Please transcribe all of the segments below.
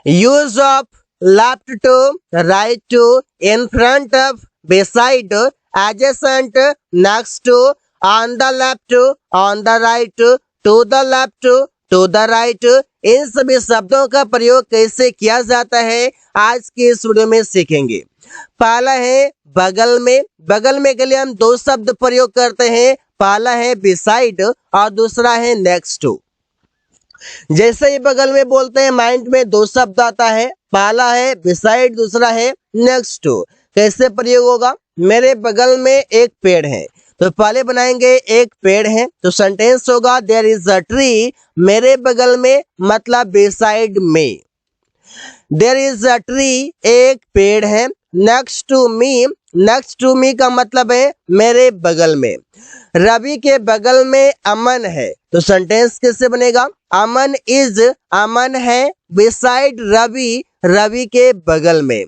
Use of left to, right to, in front of, beside, adjacent, next to, on the left, on the right, to the left, to the right, इन सभी शब्दों का प्रयोग कैसे किया जाता है आज के इस वीडियो में सीखेंगे। पहला है बगल में। बगल में के लिए हम दो शब्द प्रयोग करते हैं, पहला है beside और दूसरा है next to। जैसे ही बगल में बोलते हैं माइंड में दो शब्द आता है, पहला है beside, दूसरा है next to। कैसे प्रयोग होगा? मेरे बगल में एक पेड़ है, तो पहले बनाएंगे एक पेड़ है, तो सेंटेंस होगा देयर इज अ ट्री, मेरे बगल में मतलब beside में। देयर इज अ ट्री, एक पेड़ है। Next to me, next to me का मतलब है मेरे बगल में। रवि के बगल में अमन है, तो सेंटेंस कैसे बनेगा? अमन इज, अमन है beside रवि, रवि के बगल में।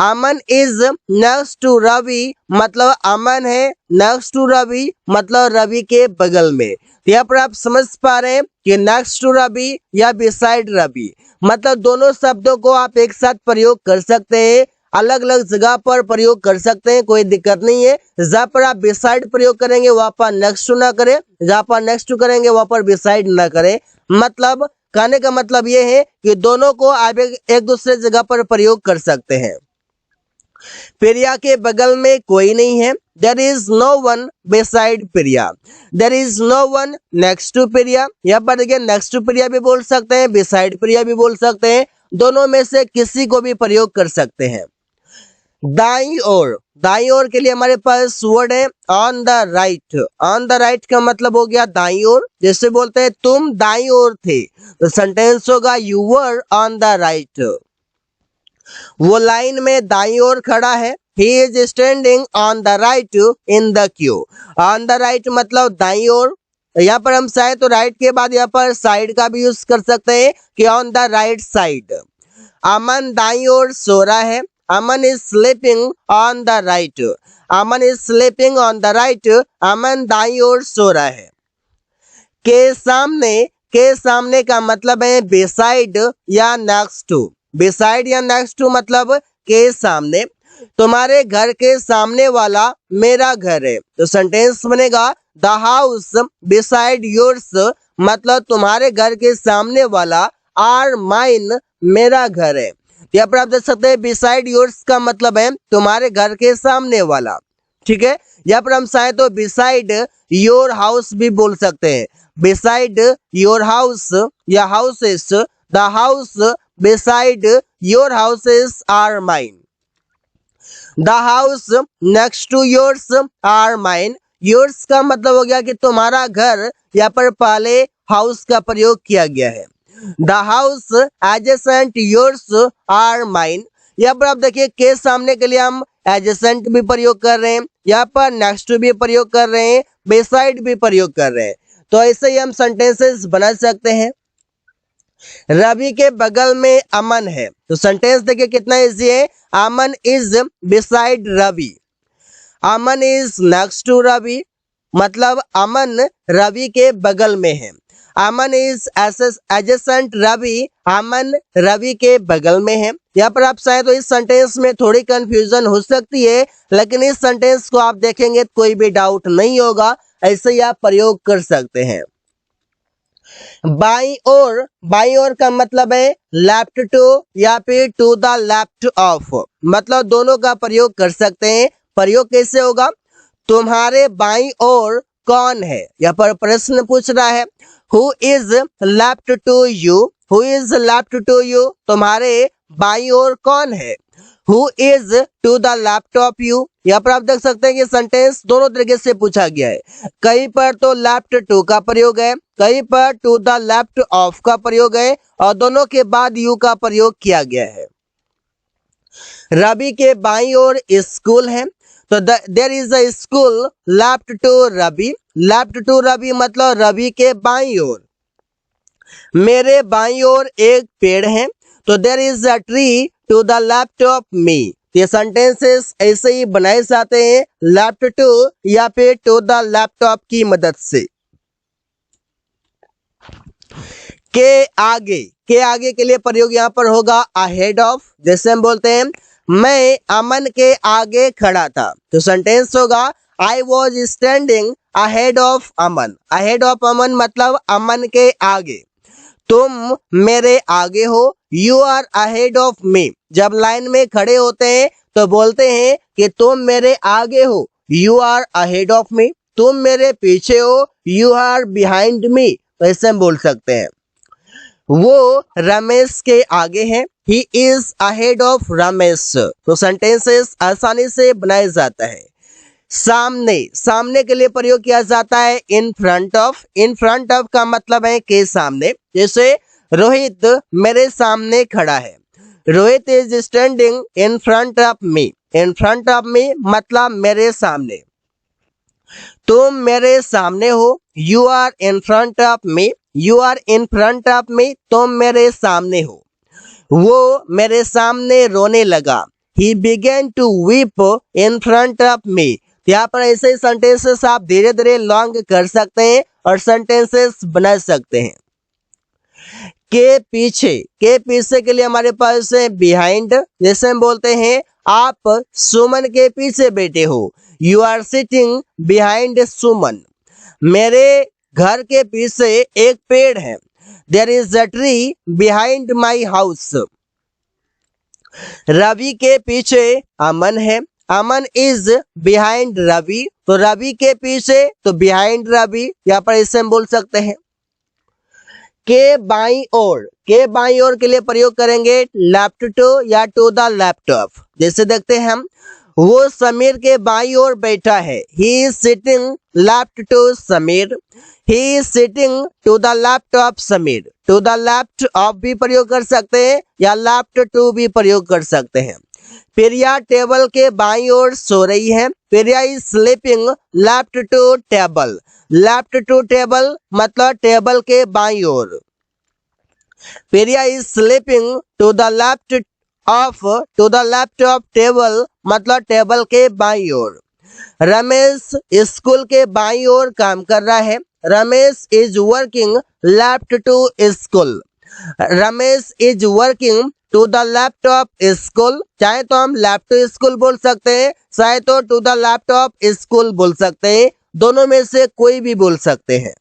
अमन इज नेक्स्ट टू रवि, मतलब अमन है नेक्स्ट टू रवि, मतलब रवि के बगल में। तो यहाँ पर आप समझ पा रहे हैं कि नेक्स्ट टू रवि या बिसाइड रवि, मतलब दोनों शब्दों को आप एक साथ प्रयोग कर सकते हैं, अलग अलग जगह पर प्रयोग कर सकते हैं, कोई दिक्कत नहीं है। जहाँ पर आप बिसाइड प्रयोग करेंगे वहां पर नेक्स्ट टू ना करें, जहाँ पर नेक्स्ट टू करेंगे वहां पर बिसाइड ना करें। मतलब कहने का मतलब ये है कि दोनों को आप एक दूसरे जगह पर प्रयोग कर सकते हैं। प्रिया के बगल में कोई नहीं है, there is no one beside Priya. There is no one next to Priya. यहाँ पर देखिए नेक्स्ट टू प्रिया भी बोल सकते हैं, beside प्रिया भी बोल सकते हैं, दोनों में से किसी को भी प्रयोग कर सकते हैं। दाई ओर, दाई ओर के लिए हमारे पास वर्ड है on the right. On the right का मतलब हो गया दाई ओर। जैसे बोलते हैं तुम दाई ओर थे, तो सेंटेंस होगा you were on the right. वो लाइन में दाई ओर खड़ा है, he is standing on the right in the queue। on the right मतलब दाई ओर। यहाँ पर हम चाहे तो राइट के बाद यहाँ पर साइड का भी यूज कर सकते हैं कि on the right side. Aman दाई ओर सो रहा है, Aman is sleeping on the right. Aman is sleeping on the right, Aman दाई ओर सो रहा है। के सामने, के सामने का मतलब है beside या नेक्स्ट टू। beside या नेक्स्ट टू मतलब के सामने। तुम्हारे घर के सामने वाला मेरा घर है, तो सेंटेंस बनेगा द हाउस beside योर्स, मतलब तुम्हारे घर के सामने वाला आर माइन, मेरा घर है। यहाँ पर आप देख सकते हैं beside योर्स का मतलब है तुम्हारे घर के सामने वाला। ठीक है, यहाँ पर हम चाहे तो beside योर हाउस भी बोल सकते हैं। beside योर हाउस या houses, the house beside your houses are mine. The house next to yours are mine. Yours का मतलब हो गया कि तुम्हारा घर, यहाँ पर पहले हाउस का प्रयोग किया गया है। The house adjacent yours are mine. यहाँ पर आप देखिए के सामने के लिए हम एडजेसेंट भी प्रयोग कर रहे हैं, यहाँ पर नेक्स्ट टू भी प्रयोग कर रहे हैं, beside भी प्रयोग कर रहे हैं। तो ऐसे ही हम सेंटेंसेस बना सकते हैं। रवि के बगल में अमन है, तो सेंटेंस देखिए कितना इजी है। Aman is beside Ravi, Aman is next to Ravi, मतलब अमन रवि के बगल में है। अमन इज एडजेसेंट रवि, अमन रवि के बगल में है। यहाँ पर आप चाहे तो इस सेंटेंस में थोड़ी कंफ्यूजन हो सकती है, लेकिन इस सेंटेंस को आप देखेंगे तो कोई भी डाउट नहीं होगा, ऐसे ही आप प्रयोग कर सकते हैं। बाई ओर, बाई ओर का मतलब है लेफ्ट टू या फिर टू द लेफ्ट ऑफ, मतलब दोनों का प्रयोग कर सकते हैं। प्रयोग कैसे होगा? तुम्हारे बाई ओर कौन है, यहाँ पर प्रश्न पूछ रहा है। Who is left to you, who is left to you, तुम्हारे बाई ओर कौन है। Who is to the left of you, यहाँ पर आप देख सकते हैं कि सेंटेंस दोनों तरीके से पूछा गया है। कहीं पर तो लेफ्ट टू का प्रयोग है, कहीं पर टू द लेफ्ट ऑफ का प्रयोग है, और दोनों के बाद यू का प्रयोग किया गया है। रवि के बाईं ओर स्कूल है, तो there is a school left to Ravi. Left to Ravi मतलब रवि के बाईं ओर। मेरे बाईं ओर एक पेड़ है, तो there is a tree to the left of me. ये सेंटेंसेस ऐसे ही बनाए जाते हैं लेफ्ट टू या फिर टू द लेफ्ट ऑफ की मदद से। के आगे के लिए प्रयोग यहाँ पर होगा अहेड ऑफ। जैसे हम बोलते हैं मैं अमन के आगे खड़ा था, तो सेंटेंस होगा I was standing ahead of Aman. Ahead of Aman मतलब अमन के आगे। तुम मेरे आगे हो, you are ahead of me. जब लाइन में खड़े होते हैं तो बोलते हैं कि तुम मेरे आगे हो, you are ahead of me. तुम मेरे पीछे हो, यू आर बिहाइंड मी। तो ऐसे हम बोल सकते हैं वो रमेश के आगे है, he is ahead of Ramesh. तो सेंटेंसेस आसानी से बनाया जाता है। सामने, सामने के लिए प्रयोग किया जाता है इन front of. In front of का मतलब है के सामने। जैसे रोहित मेरे सामने खड़ा है, Rohit is standing in front of me. In front of me मतलब मेरे सामने। तुम मेरे सामने हो, you are in front of me. You are in front of me, तुम मेरे सामने हो। वो मेरे सामने रोने लगा, he began to weep in front of me. यहाँ पर ऐसे सेंटेंसेस आप धीरे धीरे लॉन्ग कर सकते हैं और सेंटेंसेस बना सकते हैं। के पीछे, के पीछे के लिए हमारे पास है बिहाइंड। जैसे हम बोलते हैं आप सुमन के पीछे बैठे हो, you are sitting behind Suman. मेरे घर के पीछे एक पेड़ है, there is a tree behind my house. Ravi के पीछे अमन है, अमन इज बिहाइंड रवि। तो रवि के पीछे तो बिहाइंड रवि, यहाँ पर इसे हम बोल सकते हैं। के बाई ओर, के बाई ओर के लिए प्रयोग करेंगे लेफ्ट टू या टू द लेफ्ट ऑफ। जैसे देखते हैं हम, वो समीर के बाई ओर बैठा है, he is sitting left to Sameer. He is sitting to the left of Sameer. To the left of भी प्रयोग कर सकते हैं या लेफ्ट टू भी प्रयोग कर सकते हैं। प्रिया टेबल के बाई ओर सो रही है, Priya is sleeping left to table. Left to table मतलब टेबल के बाई ओर। Priya is sleeping to the left of table मतलब टेबल के बाई ओर। रमेश स्कूल के बाई ओर काम कर रहा है, Ramesh is working left to school. Ramesh is working to the left of school. चाहे तो हम लेफ्ट टू स्कूल बोल सकते हैं, चाहे तो to the left of school बोल सकते हैं, दोनों में से कोई भी बोल सकते हैं।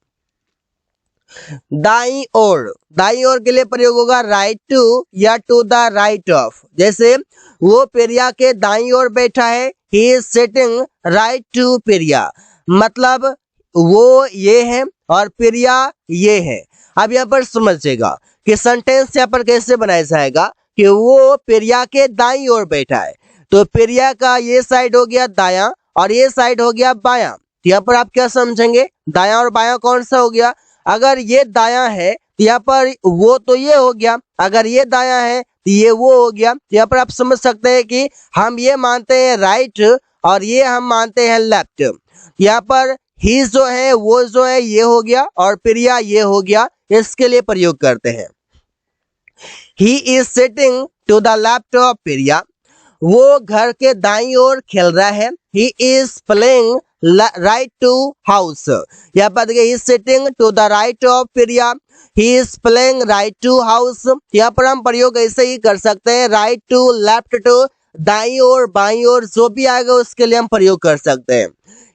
दाई ओर, दाई ओर के लिए प्रयोग होगा राइट टू या टू द राइट ऑफ। जैसे वो प्रिया के दाई ओर बैठा है, he is sitting right to Priya. मतलब वो ये है और प्रिया ये है। अब यहाँ पर समझिएगा कि सेंटेंस यहाँ पर कैसे बनाया जाएगा कि वो प्रिया के दाई ओर बैठा है, तो प्रिया का ये साइड हो गया दायां और ये साइड हो गया बायां। तो यहाँ पर आप क्या समझेंगे, दायां और बायां कौन सा हो गया? अगर ये दायां है तो यहाँ पर वो तो ये हो गया, अगर ये दायां है तो ये वो हो गया। तो यहाँ पर आप समझ सकते हैं कि हम ये मानते हैं राइट और ये हम मानते हैं लेफ्ट। यहाँ पर ही जो है वो जो है ये हो गया और प्रिया ये हो गया, इसके लिए प्रयोग करते हैं। He is sitting to the left of Priya. वो घर के दाईं ओर खेल रहा है, he is playing right to house. यहाँ पर देखिए he is sitting to the right of Priya, he is playing right to house. यहाँ पर हम प्रयोग ऐसे ही कर सकते हैं, राइट टू, लेफ्ट टू, दाईं ओर, बाईं ओर, जो भी आएगा उसके लिए हम प्रयोग कर सकते हैं।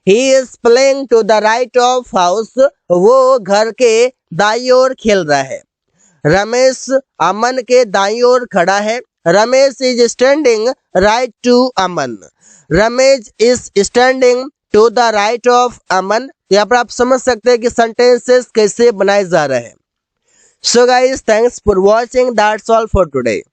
He is playing to the right of house, वो घर के दाईं ओर खेल रहा है। रमेश अमन के दाईं ओर खड़ा है, Ramesh is standing right to Aman. Ramesh is standing to the right of Aman. यहाँ पर आप समझ सकते हैं कि सेंटेंसेस कैसे बनाए जा रहे हैं। So guys, thanks for watching, that's all for today.